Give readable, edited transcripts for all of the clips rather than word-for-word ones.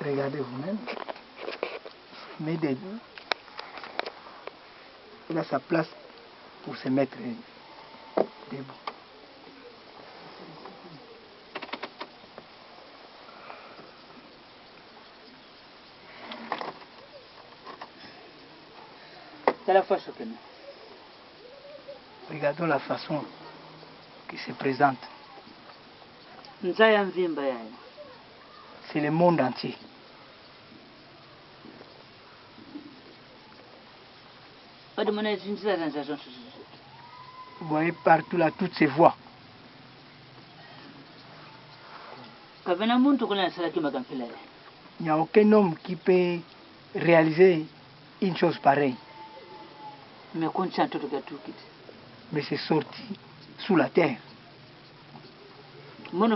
Regardez vous-même. Mais il a sa place pour se mettre debout. C'est la façon que regardons la façon qui se présente. C'est le monde entier. Vous voyez partout là toutes ces voix. Il n'y a aucun homme qui peut réaliser une chose pareille. Mais c'est sorti sous la terre. Moi,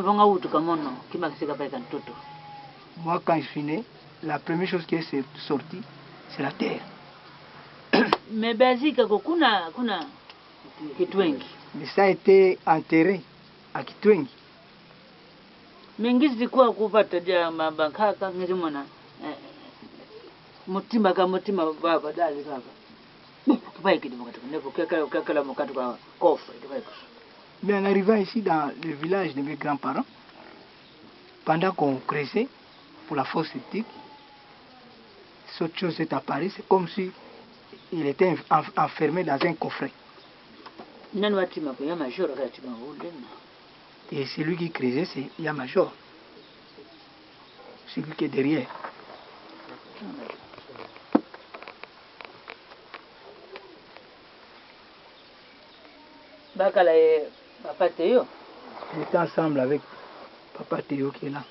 quand je suis né, la première chose qui est sortie, c'est la terre. Mais ça a été enterré à Kitwengi. Mais en arrivant ici dans le village de mes grands-parents, pendant qu'on creusait pour la fosse septique, cette chose est apparue, c'est comme si il était enfermé dans un coffret. Et celui qui creusait, c'est Yamajor. Celui qui est derrière. Papa Théo. Il était ensemble avec Papa Théo qui est là.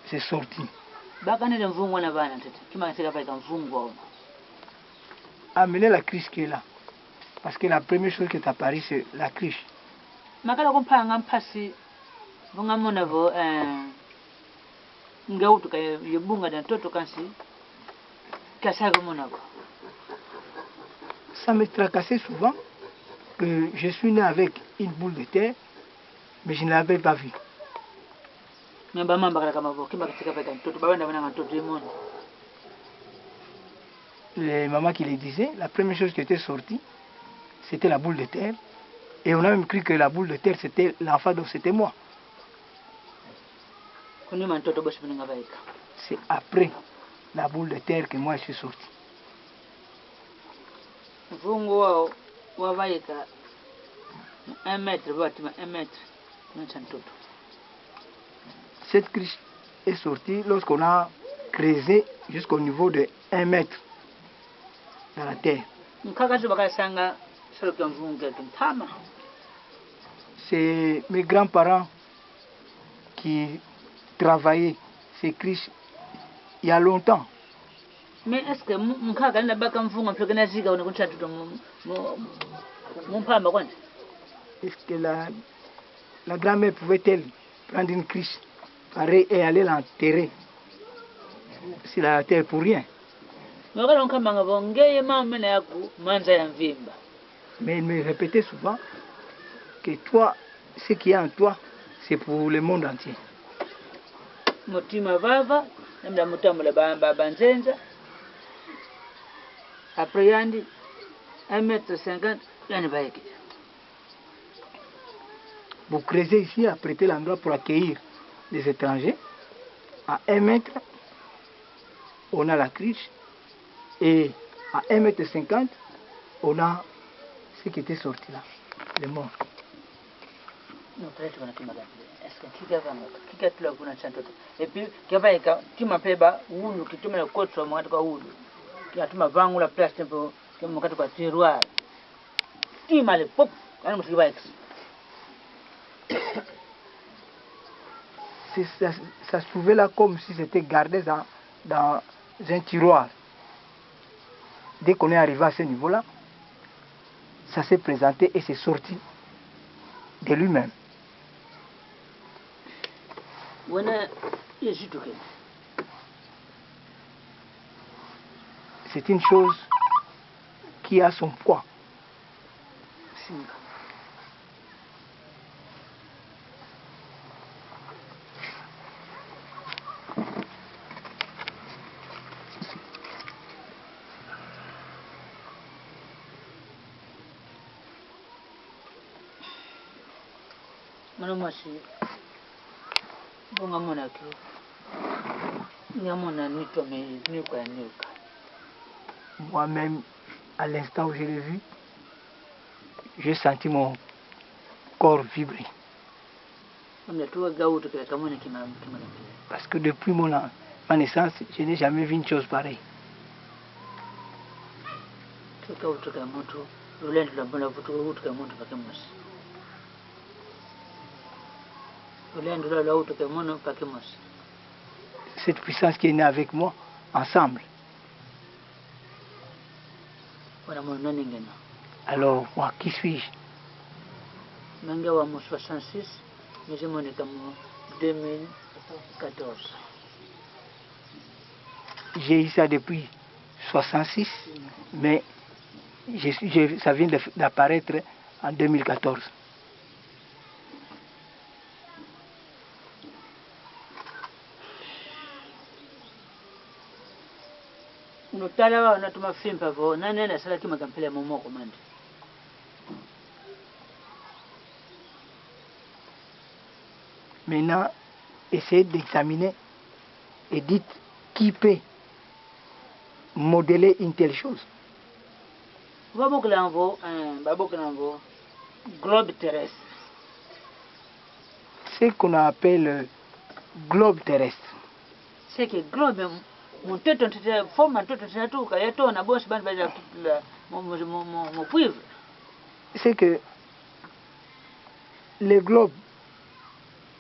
C'est sorti. Amenez la cruche qui est là. Parce que la première chose qui est apparue, c'est la cruche. Ça me tracassait souvent que je suis né avec une boule de terre, mais je ne l'avais pas vue. Les mamans qui les disaient, la première chose qui était sortie, c'était la boule de terre. Et on a même cru que la boule de terre, c'était l'enfant, donc c'était moi. C'est après la boule de terre que moi je suis sorti. Cette cruche est sortie lorsqu'on a creusé jusqu'au niveau de 1 mètre dans la terre. C'est mes grands-parents qui travaillaient ces cruches il y a longtemps. Mais est-ce que est-ce que la grand-mère pouvait-elle prendre une cruche pareille et aller l'enterrer sur la terre pour rien? Mais il me répétait souvent que toi, ce qu'il y a en toi, c'est pour le monde entier. Après Yandi, 1,50 m, vous creusez ici, à prêter l'endroit pour accueillir les étrangers. À 1 mètre, on a la cruche. Et à 1,50 m, on a ce qui était sorti là, les morts. Et puis, tu m'appelles Woulou, qui te met le côte sur moi, qui a tout ma vangou la place pour que mon cateau tiroir. Tu m'as le pop, quand je vais ça se trouvait là comme si c'était gardé dans un tiroir. Dès qu'on est arrivé à ce niveau-là, ça s'est présenté et c'est sorti de lui-même. C'est une chose qui a son poids. singa. Mwana mwasi bonga mwana ki nyamona nitome niko ya nyoka. Moi-même, à l'instant où je l'ai vu, j'ai senti mon corps vibrer. Parce que depuis ma naissance, je n'ai jamais vu une chose pareille. Cette puissance qui est née avec moi, ensemble. Alors, moi, qui suis-je? 2014. J'ai eu ça depuis 66, mais ça vient d'apparaître en 2014. Maintenant, essayez d'examiner et dites qui peut modeler une telle chose. Globe terrestre. Ce qu'on appelle globe terrestre. C'est que globe mon c'est que le globe,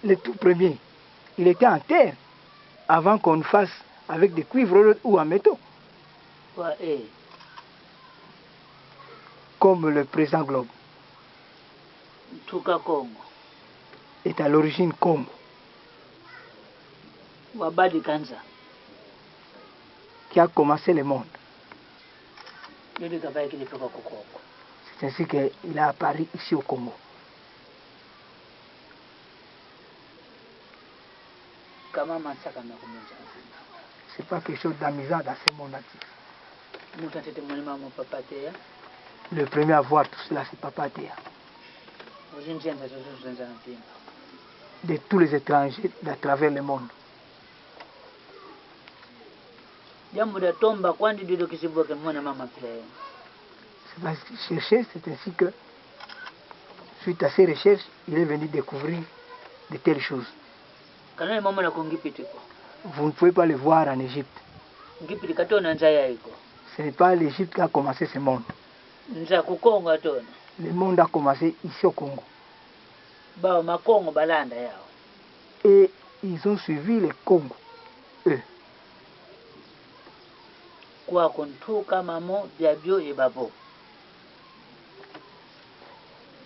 le tout premier, il était en terre avant qu'on fasse avec des cuivres ou en métaux. Ouais, comme le présent globe. Tuka Congo. Est à l'origine Congo. Wabadi Kanza. Qui a commencé le monde. C'est ainsi qu'il a apparu ici au Congo. C'est pas quelque chose d'amusant dans ce monde entier. Le premier à voir tout cela, c'est Papa Théa. De tous les étrangers à travers le monde. C'est parce qu'il cherchait, c'est ainsi que, suite à ses recherches, il est venu découvrir de telles choses. Vous ne pouvez pas le voir en Égypte. Ce n'est pas l'Égypte qui a commencé ce monde. Le monde a commencé ici au Congo. Et ils ont suivi le Congo, eux.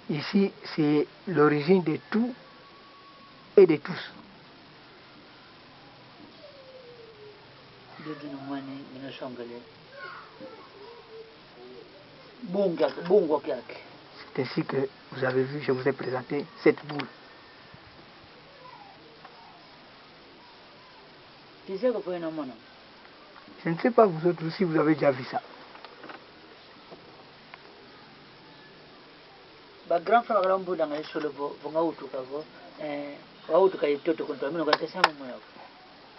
Ici, c'est l'origine de tout et de tous. C'est ainsi que vous avez vu, je vous ai présenté cette boule. Je ne sais pas vous autres si vous avez déjà vu ça.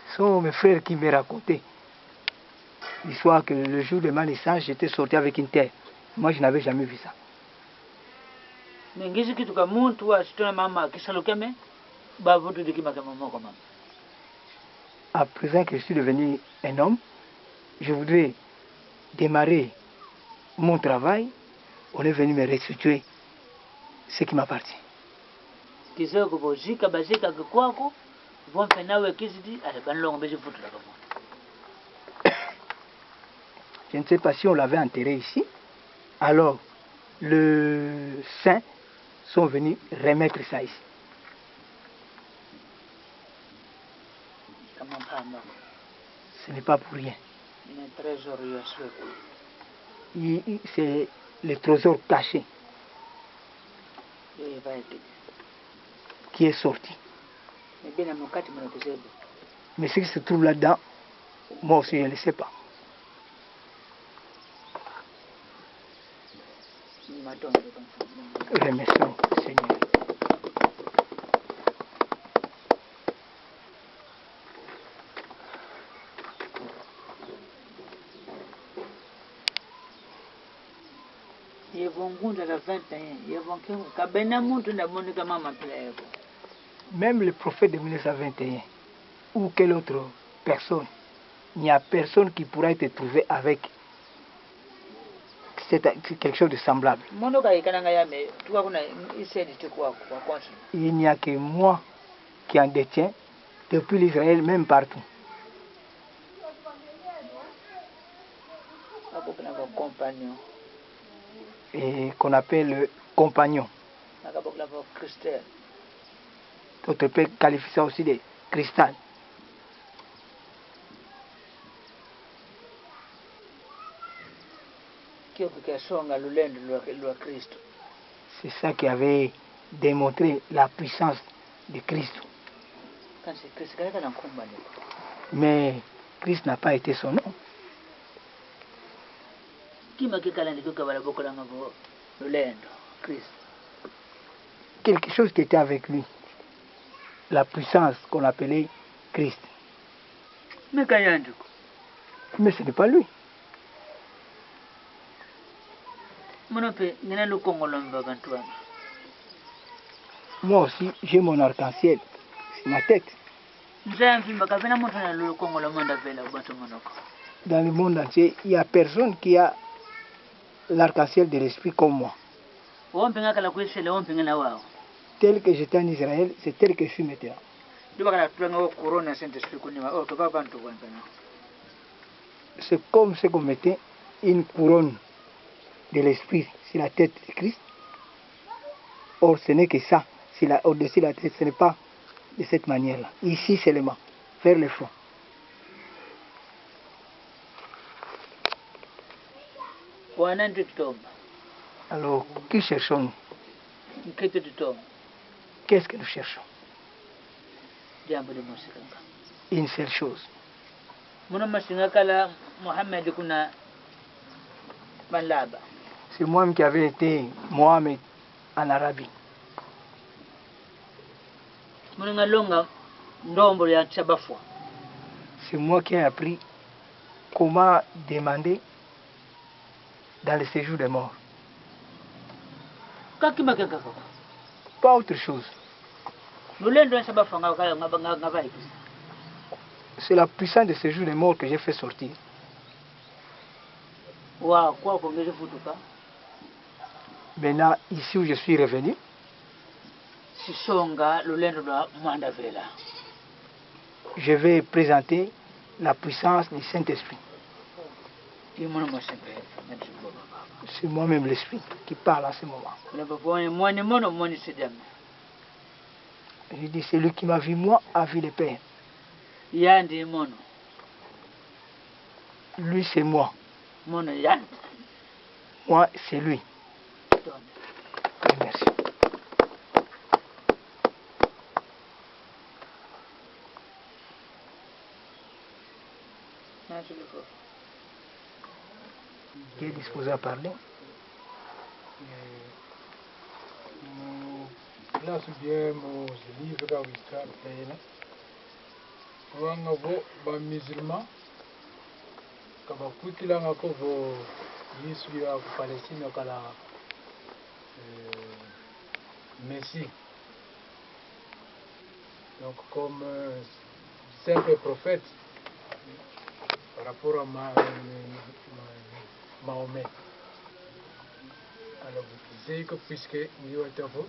Ce sont mes frères qui me racontaient l'histoire que le jour de ma naissance, j'étais sorti avec une terre. Moi, je n'avais jamais vu ça. À présent que je suis devenu un homme, je voudrais démarrer mon travail. On est venu me restituer ce qui m'appartient. Je ne sais pas si on l'avait enterré ici. Alors, les saints sont venus remettre ça ici. Ce n'est pas pour rien. C'est le trésor caché. qui est sorti. Mais ce qui se trouve là-dedans, moi aussi je ne le sais pas. Remercions le Seigneur. Même le prophète de 1921 ou quelle autre personne, il n'y a personne qui pourra être trouvé avec quelque chose de semblable. Il n'y a que moi qui en détiens depuis l'Israël, même partout. Et qu'on appelle le compagnon. D'autres peut qualifier ça aussi de cristal. C'est ça qui avait démontré la puissance de Christ. Mais Christ n'a pas été son nom. Quelque chose qui était avec lui. La puissance qu'on appelait Christ. Mais ce n'est pas lui. Moi aussi, j'ai mon arc-en-ciel sur ma tête. Dans le monde entier, il n'y a personne qui a l'arc-en-ciel de l'esprit comme moi. Tel que j'étais en Israël, c'est tel que je suis maintenant. C'est comme si on mettait une couronne de l'esprit sur la tête de Christ. Or, ce n'est que ça. Au-dessus de la tête, ce n'est pas de cette manière-là. Ici seulement, vers le front. Alors, qui cherchons-nous? Qu'est-ce que nous cherchons? Une seule chose. C'est moi-même qui avais été Mohamed en Arabie. C'est moi qui ai appris comment demander dans le séjour des morts. Pas autre chose. C'est la puissance de séjour des morts que j'ai fait sortir. Maintenant, ici où je suis revenu, je vais présenter la puissance du Saint-Esprit. C'est moi-même l'Esprit qui parle à ce moment. Je dis, celui qui m'a vu moi a vu le Père. Lui, c'est moi. Moi, c'est lui. Merci. Qui est disposé à parler? Là, c'est bien mon livre dans l'histoire. Wanga vo ba musulman kaba kutila ngako vo Yesu ya Palestine kala Messie. Donc comme simple prophète par rapport à Mahomet. Alors vous savez que puisque nous avons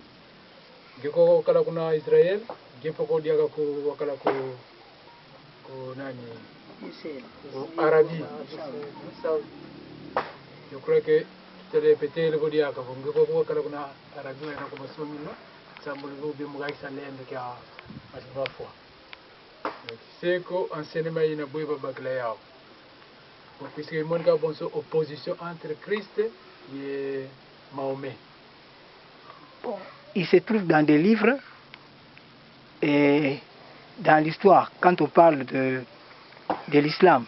Geko kala kuna Israël, Geko ko diaga ko wakala ko nani Arabie. Je crois que tu as répété le diaga ko Geko ko kala kuna Arabie na ko somino, ça me le bien mugai salende qui a asba fois. C'est que enseignement ina boiba baglaya. Puisque mon ka bon opposition entre Christ et Mahomet. Bon, il se trouve dans des livres et dans l'histoire. Quand on parle de l'islam,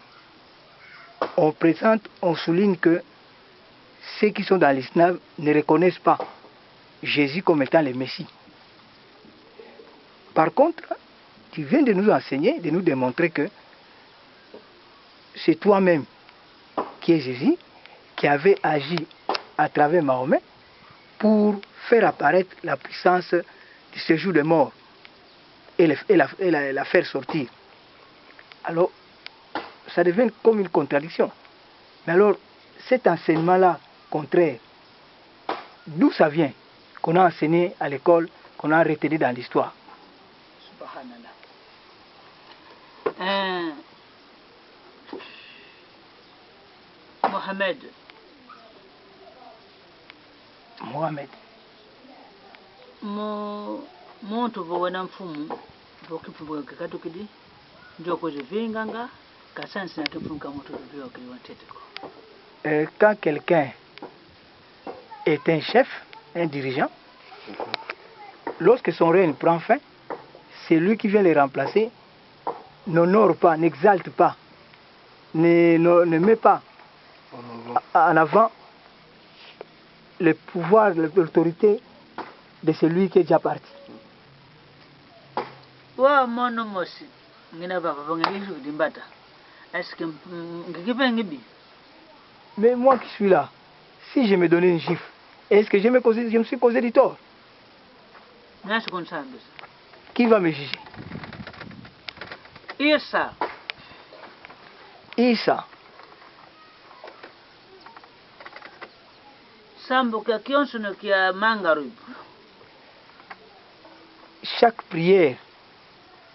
on présente, on souligne que ceux qui sont dans l'islam ne reconnaissent pas Jésus comme étant le Messie. Par contre, tu viens de nous enseigner, de nous démontrer que c'est toi-même qui es Jésus, qui avait agi à travers Mahomet pour faire apparaître la puissance du séjour des morts et la faire sortir. Alors, ça devient comme une contradiction. Mais alors, cet enseignement-là, contraire, d'où ça vient, qu'on a enseigné à l'école, qu'on a retenu dans l'histoire? Subhanallah. Mohamed. Muntu vowena mfumu vokifumbwa kikatukidi ndio kuzivinganga kasansi na kifunga moto vyo kiliwanteteko. Quand quelqu'un est un chef, un dirigeant, lorsque son règne prend fin, c'est lui qui vient le remplacer, n'honore pas, n'exalte pas, ne met pas en avant le pouvoir, l'autorité de celui qui est déjà parti. Wa mono mosi ngina baba bangilisho dimbata. Est-ce que ngikipengibi? Mais moi qui suis là, si je me donnais une gifle, est-ce que je me suis causé du tort? Qui va me juger? Isa. Sambo kia kionsuno kia mangarib. Chaque prière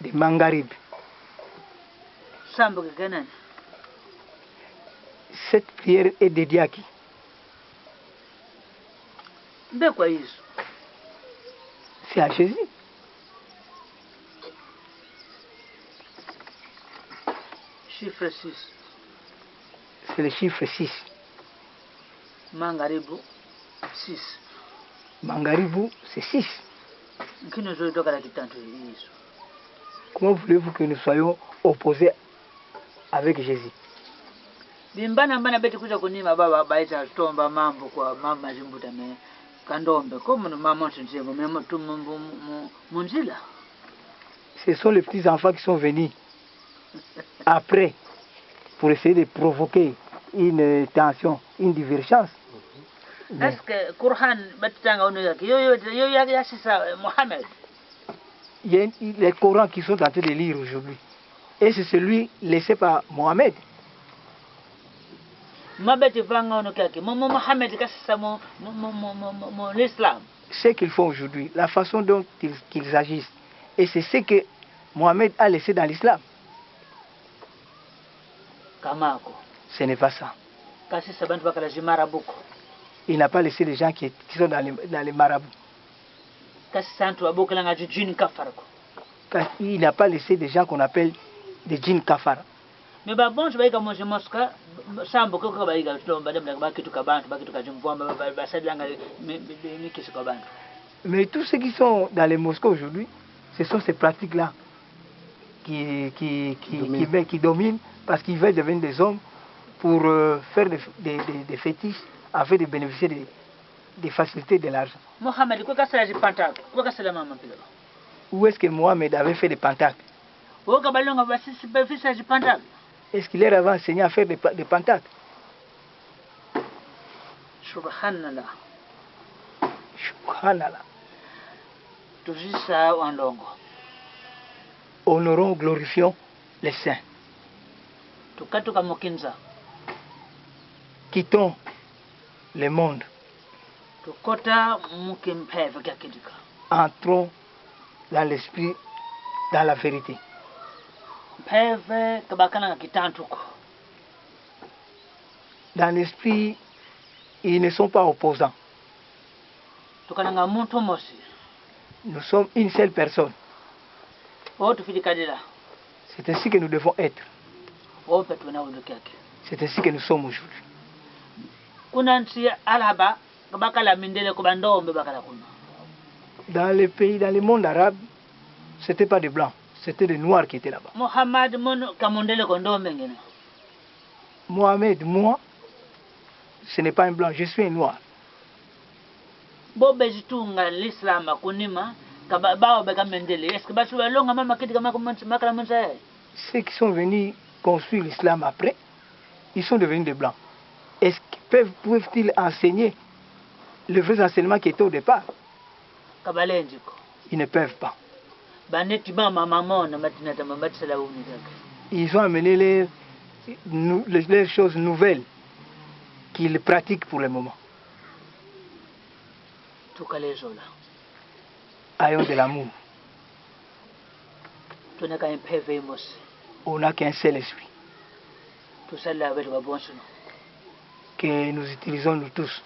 de Mangarib, Sambo kia kenan. Cette prière est dédiée à qui? C'est à Jésus. Chiffre 6. C'est le chiffre 6. Mangaribu 6. Mangaribu, c'est 6. Comment voulez-vous que nous soyons opposés avec Jésus? Bimbana mbana beti kuja kunima baba baita tomba mambo kwa mama jimbuta me kandombe comme nous maman tunjebo même tout munzila. Ce sont les petits enfants qui sont venus après pour essayer de provoquer une tension, une divergence. Est-ce que Coran batanga onuyaki yo yasisa Mohamed? Il y a les Corans qui sont en train de lire aujourd'hui. Et c'est celui laissé par Mohamed. Ce qu'ils font aujourd'hui, la façon dont ils agissent, et c'est ce que Mohamed a laissé dans l'islam. Ce n'est pas ça. Il n'a pas laissé les gens qui sont dans les marabouts. Il n'a pas laissé des gens qu'on appelle des djinns kafara. Mais bon, je vais commencer Mosca, Sambo Kokabaïga, Bakitu Kaban, Bakitu Kajumbo, Mais tous ceux qui sont dans les mosquées aujourd'hui, ce sont ces pratiques-là qui dominent parce qu'ils veulent devenir des hommes pour faire des fétiches afin de bénéficier des facilités de l'argent. Mohamed, où est-ce que Mohamed avait fait des pentacles? Est-ce qu'il leur avait enseigné à faire des pentacles? Subhanallah. Subhanallah. Tujisa wandongo. Honorons, glorifions les saints. Tukatuka mokinza. Quittons le monde. Tukota mukimpeve kakidika. Entrons dans l'esprit, dans la vérité. Dans l'esprit, ils ne sont pas opposants. Nous sommes une seule personne. C'est ainsi que nous devons être. C'est ainsi que nous sommes aujourd'hui. Dans les pays, dans le monde arabe, ce n'était pas des blancs, c'était des noirs qui étaient là-bas. Mohamed, moi, ce n'est pas un blanc, je suis un noir. Ceux qui sont venus construire l'islam après, ils sont devenus des blancs. Est-ce qu'ils peuvent-ils enseigner le vrai enseignement qui était au départ? Ils ne peuvent pas. Ils ont amené les choses nouvelles qu'ils pratiquent pour le moment. Ayons de l'amour. On n'a qu'un seul esprit que nous utilisons nous tous.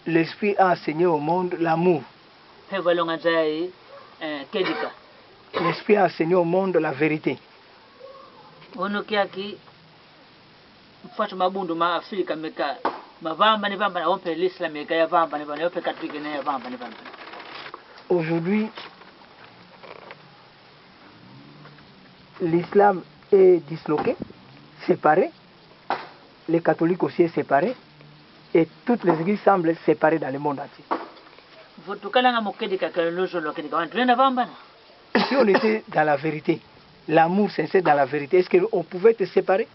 L'esprit a enseigné au monde l'amour. L'esprit a enseigné au monde la vérité. Aujourd'hui, l'islam est disloqué, séparé. Les catholiques aussi sont séparés. Et toutes les églises semblent séparées dans le monde entier. Si on était dans la vérité, l'amour sincère dans la vérité, est-ce qu'on pouvait te séparer?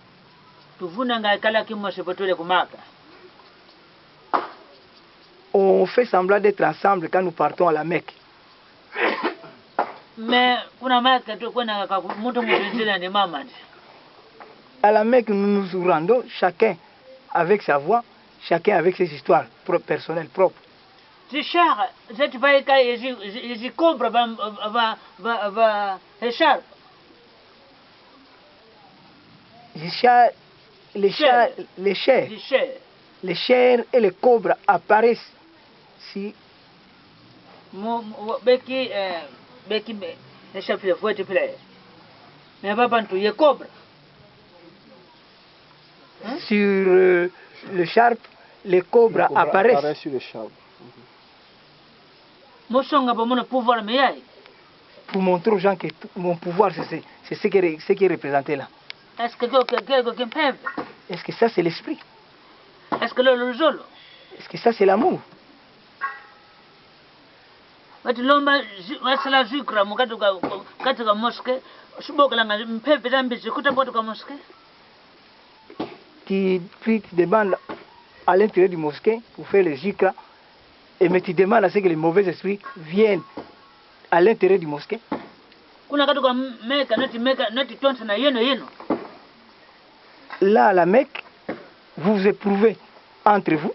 On fait semblant d'être ensemble quand nous partons à la Mecque. À la Mecque, nous nous rendons chacun avec sa voix, chacun avec ses histoires personnelles propres. Les chairs et les cobras apparaissent si sur le charpe, les cobras apparaissent sur le charpe. Pour montrer aux gens que mon pouvoir, c'est ce qui est représenté là. Est-ce que ça c'est l'esprit? Est-ce que ça c'est l'amour? Tu demandes à l'intérieur du mosquée pour faire les zikra, mais tu demandes à ce que les mauvais esprits viennent à l'intérieur du mosquée. Là, à la Mecque, vous vous éprouvez entre vous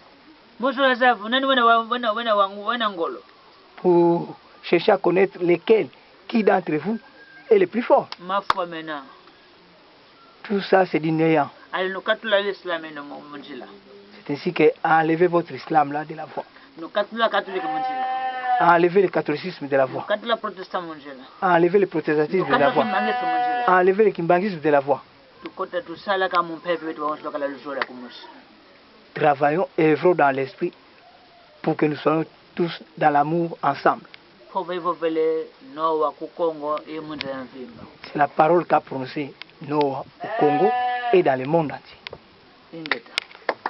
pour chercher à connaître qui d'entre vous est le plus fort. Tout ça, c'est du néant. C'est ainsi qu'enlever votre islam là de la voie. Enlever le catholicisme de la voie. Enlever le protestantisme de la voie. Enlever le kimbangisme de la voie. Travaillons et œuvrons dans l'esprit pour que nous soyons tous dans l'amour ensemble. C'est la parole qu'a prononcée Noah au Congo et dans le monde entier.